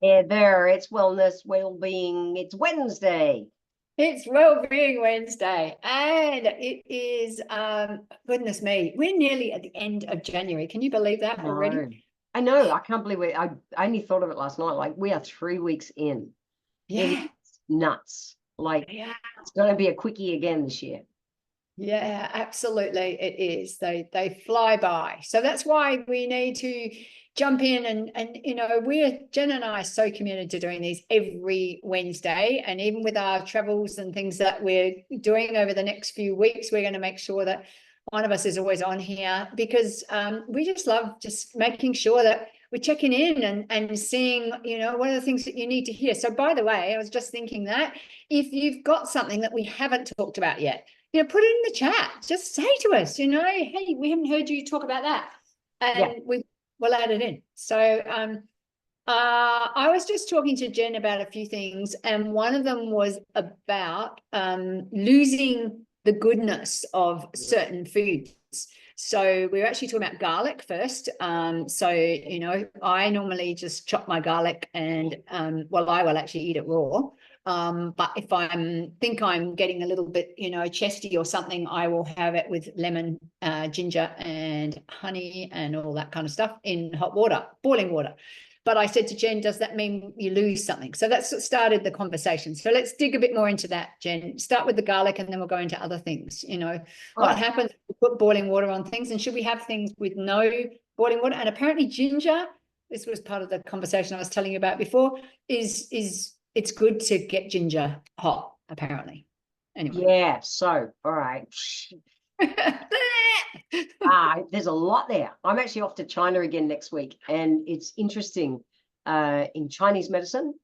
There, it's Wellness, Wellbeing. It's Wednesday. It's Wellbeing Wednesday, and it is, goodness me, we're nearly at the end of January. Can you believe that already? No, I know. I can't believe it. I only thought of it last night. Like, we are 3 weeks in. It is Yeah, nuts. Like, yeah, it's going to be a quickie again this year. yeah, absolutely. It is. They fly by. So that's why we need to jump in and Jen and I are so committed to doing these every Wednesday, and even with our travels and things that we're doing over the next few weeks, we're going to make sure that one of us is always on here, because we just love just making sure that we're checking in and seeing, what are the things that you need to hear. So by the way, I was just thinking that if you've got something that we haven't talked about yet, put it in the chat. Just say to us, hey, we haven't heard you talk about that. And we'll add it in. So I was just talking to Jen about a few things, and one of them was about losing the goodness of certain foods. So we were actually talking about garlic first. I normally just chop my garlic and, I will actually eat it raw. But if think I'm getting a little bit, chesty or something, I will have it with lemon, ginger and honey and all that kind of stuff in hot water, boiling water. But I said to Jen, does that mean you lose something? So that's what started the conversation. So let's dig a bit more into that, Jen. Start with the garlic and then we'll go into other things. What happens if we put boiling water on things, and should we have things with no boiling water? And apparently ginger, this was part of the conversation I was telling you about before, is it's good to get ginger hot, apparently. Anyway. Yeah, so, all right. There's a lot there. I'm actually off to China again next week, and it's interesting. In Chinese medicine,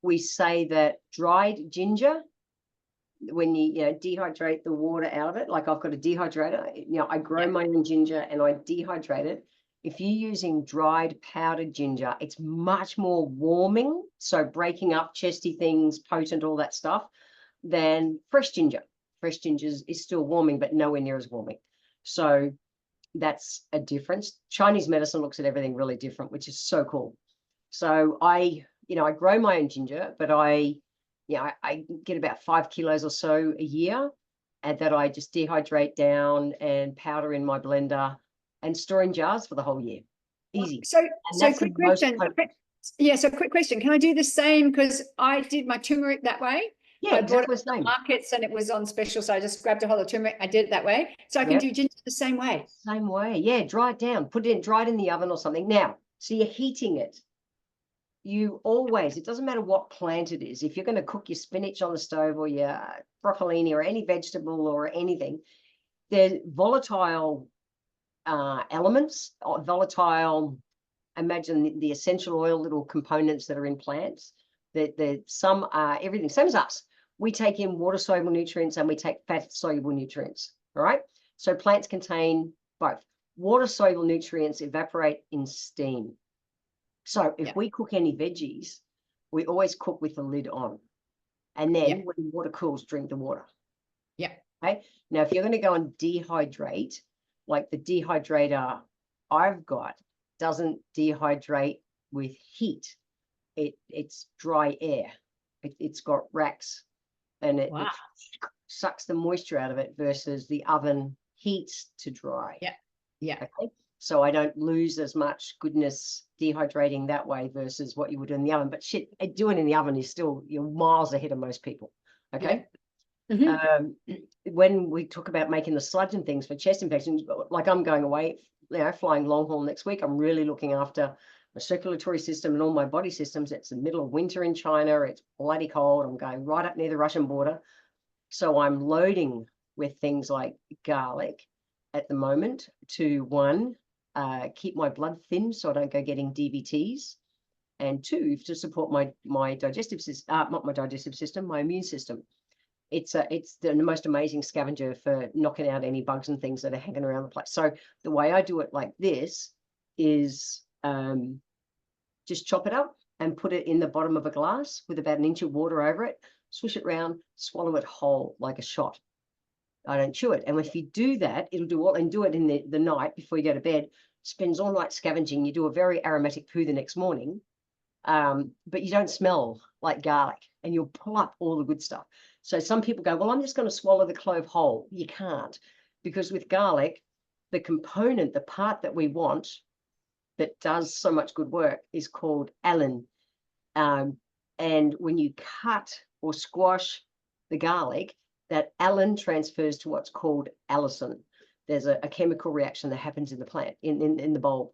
we say that dried ginger, when you dehydrate the water out of it, like I've got a dehydrator, I grow my own ginger and I dehydrate it. If you're using dried powdered ginger, it's much more warming, so breaking up chesty things, potent, all that stuff, than fresh ginger. Fresh ginger is still warming, but nowhere near as warming. So that's a difference. Chinese medicine looks at everything really different, which is so cool. So I grow my own ginger, but I get about 5 kilos or so a year, and that I just dehydrate down and powder in my blender and store in jars for the whole year. Easy. So quick question. So quick question. Can I do the same? Because I did my turmeric that way. Yeah, I bought it the same. At markets and it was on special, so I just grabbed a whole of turmeric. I did it that way, so I can do ginger the same way. Same way, yeah. Dry it down, dry it in the oven or something. Now, so you're heating it. You always, it doesn't matter what plant it is. If you're going to cook your spinach on the stove or your broccolini or any vegetable or anything, there's volatile elements, volatile. Imagine the essential oil little components that are in plants. Some are everything, same as us. We take in water-soluble nutrients and we take fat-soluble nutrients, all right? So plants contain both. Water-soluble nutrients evaporate in steam. So if we cook any veggies, we always cook with the lid on. And then when the water cools, drink the water. Yeah. Okay. Now, if you're going to go and dehydrate, like the dehydrator I've got doesn't dehydrate with heat. It's dry air. It's got racks, and it sucks the moisture out of it, versus the oven heats to dry. Yeah. Okay. So I don't lose as much goodness dehydrating that way versus what you would do in the oven. But doing in the oven is still, you're miles ahead of most people. Okay. Yeah. When we talk about making the sludge and things for chest infections, like I'm going away, flying long haul next week, I'm really looking after my circulatory system and all my body systems. It's the middle of winter in China. It's bloody cold. I'm going right up near the Russian border. So I'm loading with things like garlic at the moment to keep my blood thin so I don't go getting DVTs, and 2, to support my digestive system, not my digestive system, my immune system. It's the most amazing scavenger for knocking out any bugs and things that are hanging around the place. So the way I do it like this is just chop it up and put it in the bottom of a glass with about 1 inch of water over it, swish it around, swallow it whole like a shot. I don't chew it. And if you do that, it'll do all, and do it in the night before you go to bed, spends all night scavenging. You do a very aromatic poo the next morning. but you don't smell like garlic, and you'll pull up all the good stuff. So some people go, well, I'm just going to swallow the clove whole. You can't, because with garlic, the component, the part that we want that does so much good work is called allicin. And when you cut or squash the garlic, that allicin transfers to what's called allicin. There's a chemical reaction that happens in the plant, in the bulb.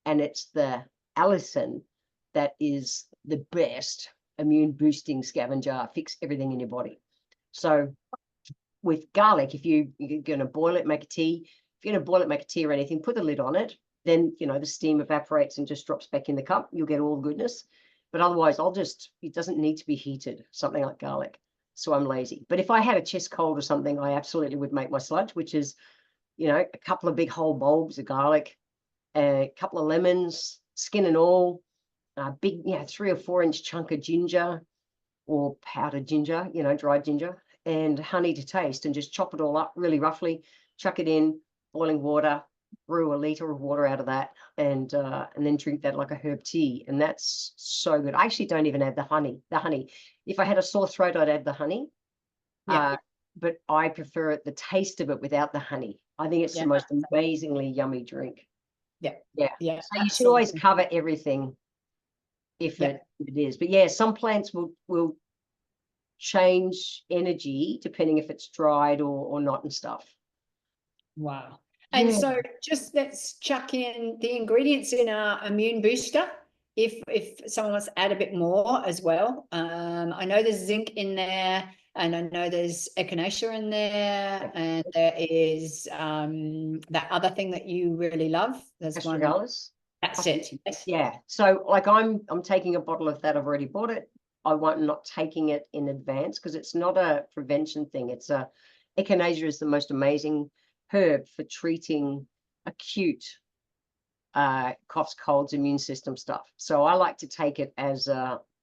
And it's the allicin that is the best immune boosting scavenger, fix everything in your body. So with garlic, if you're going to boil it, make a tea, if you're going to boil it, make a tea or anything, put the lid on it. Then, the steam evaporates and just drops back in the cup. You'll get all the goodness. But otherwise, it doesn't need to be heated, something like garlic. So I'm lazy. But if I had a chest cold or something, I absolutely would make my sludge, which is, a couple of big whole bulbs of garlic, a couple of lemons, skin and all, a big, 3 or 4 inch chunk of ginger or powdered ginger, dried ginger, and honey to taste, and just chop it all up really roughly, chuck it in boiling water, brew a liter of water out of that, and then drink that like a herb tea. And that's so good. I actually don't even add the honey. If I had a sore throat, I'd add the honey. Yeah. But I prefer the taste of it without the honey. I think it's the most amazingly yummy drink. Yeah. So you should always cover everything if it is. But some plants will change energy depending if it's dried or not and stuff. Wow. And so just let's chuck in the ingredients in our immune booster. If someone wants to add a bit more as well. I know there's zinc in there, and I know there's echinacea in there, and there is that other thing that you really love. There's Astragalus. That's it. Yes. Yeah. So like I'm taking a bottle of that. I've already bought it. I'm not taking it in advance because it's not a prevention thing. It's echinacea is the most amazing herb for treating acute coughs, colds, immune system stuff. So I like to take it as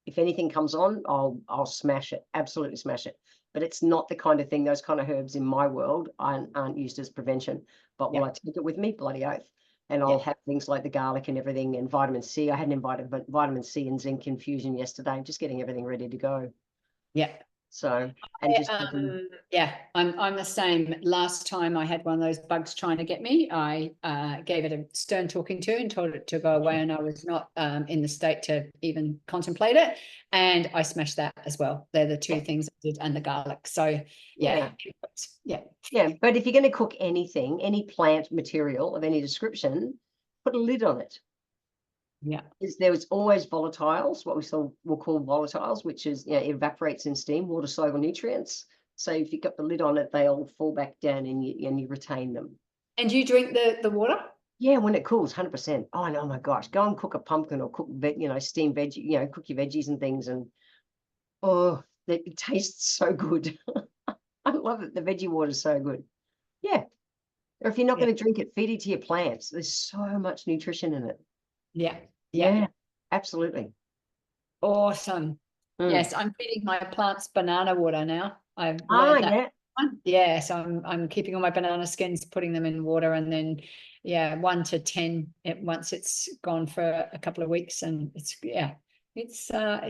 if anything comes on, I'll smash it, absolutely smash it. But it's not the kind of thing, those kind of herbs in my world aren't used as prevention. But will I take it with me? Bloody oath. And I'll have things like the garlic and everything, and vitamin C. I hadn't invited vitamin C and zinc infusion yesterday. I'm just getting everything ready to go. Yeah. So, and just I'm the same. Last time I had one of those bugs trying to get me, I gave it a stern talking to and told it to go away, and I was not in the state to even contemplate it, and I smashed that as well. They're the two things I did, and the garlic. So yeah. But if you're going to cook anything, any plant material of any description, put a lid on it. Yeah, there was always volatiles, what we'll call volatiles, which is it evaporates in steam, water soluble nutrients. So if you've got the lid on it, they'll fall back down and you retain them. And you drink the water? Yeah, when it cools, 100%. Oh no, my gosh, go and cook a pumpkin or cook steamed veggie, cook your veggies and things, and it tastes so good. I love it. The veggie water is so good. Yeah. Or if you're not going to drink it, feed it to your plants. There's so much nutrition in it. Yeah, absolutely. Awesome. Yes, I'm feeding my plants banana water now. I've learned that. So I'm keeping all my banana skins, putting them in water, and then 1 to 10 once it's gone for a couple of weeks, and it's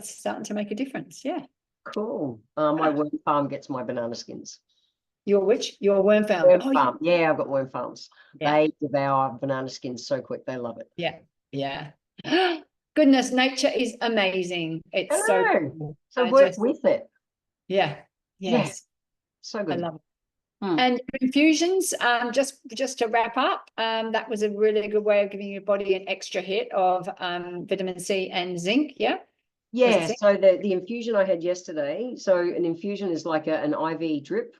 starting to make a difference. Yeah. Cool. My worm farm gets my banana skins. Your which? Your worm farm? Worm farm. Yeah, I've got worm farms. They devour banana skins so quick. They love it. Yeah. Goodness, nature is amazing. It's so cool. So work with it. Yes. So good. I love it. And infusions, just to wrap up, that was a really good way of giving your body an extra hit of vitamin C and zinc. So the infusion I had yesterday, so an infusion is like an IV drip.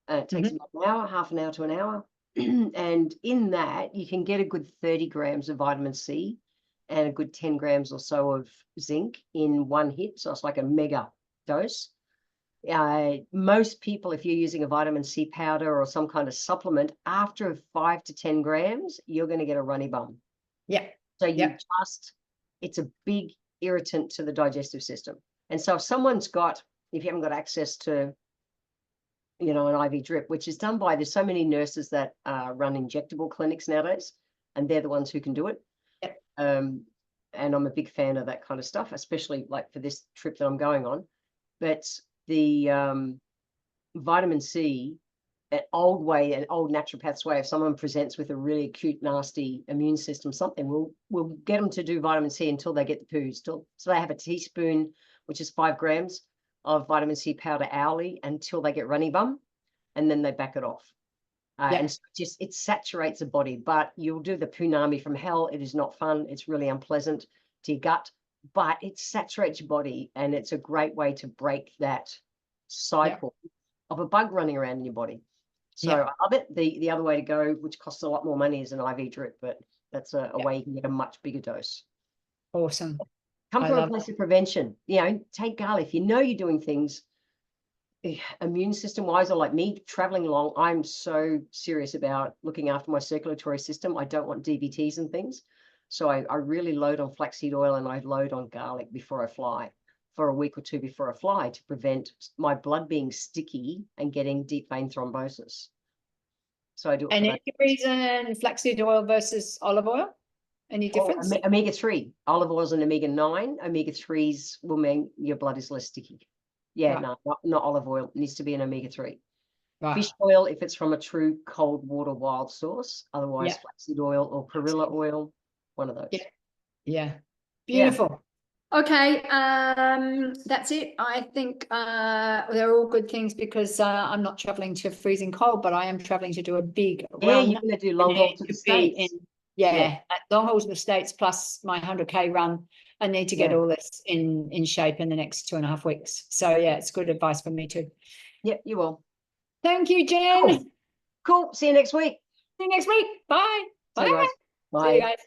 It takes about an hour, half an hour to an hour. And in that, you can get a good 30 grams of vitamin C and a good 10 grams or so of zinc in one hit. So it's like a mega dose. Most people, if you're using a vitamin C powder or some kind of supplement, after 5 to 10 grams, you're going to get a runny bum. So it's a big irritant to the digestive system. And so if you haven't got access to an IV drip, which is done by, there's so many nurses that run injectable clinics nowadays, and they're the ones who can do it. and I'm a big fan of that kind of stuff, especially like for this trip that I'm going on. But the vitamin C, an old naturopath's way, if someone presents with a really acute, nasty immune system, something, we'll get them to do vitamin C until they get the poos. So they have a teaspoon, which is 5 grams of vitamin C powder hourly until they get runny bum, and then they back it off. And so it saturates the body, but you'll do the punami from hell. It is not fun. It's really unpleasant to your gut, but it saturates your body, and it's a great way to break that cycle of a bug running around in your body. So I love it. The other way to go, which costs a lot more money, is an IV drip, but that's a way you can get a much bigger dose. Awesome. Come from a place of prevention. You know, take garlic. If you know you're doing things immune system wise, or like me traveling along, I'm so serious about looking after my circulatory system. I don't want DVTs and things. So I really load on flaxseed oil, and I load on garlic before I fly, for a week or two before I fly, to prevent my blood being sticky and getting deep vein thrombosis. So I do it. And any reason flaxseed oil versus olive oil? Any difference? Omega-3. Olive oil is an omega-9. Omega-3s will mean your blood is less sticky. Yeah, no, not olive oil. It needs to be an omega-3. Fish oil, if it's from a true cold water wild source. Otherwise, flaxseed oil or perilla oil, one of those. Yeah. Beautiful. Okay, that's it. I think they're all good things, because I'm not traveling to freezing cold, but I am traveling to do a big run. You're going to do long haul to the States. Long haul to the States, plus my 100K run. I need to get all this in shape in the next 2.5 weeks. So it's good advice for me too. Yep, you will. Thank you, Jen. Cool. See you next week. See you next week. Bye. Bye. Bye. See you guys.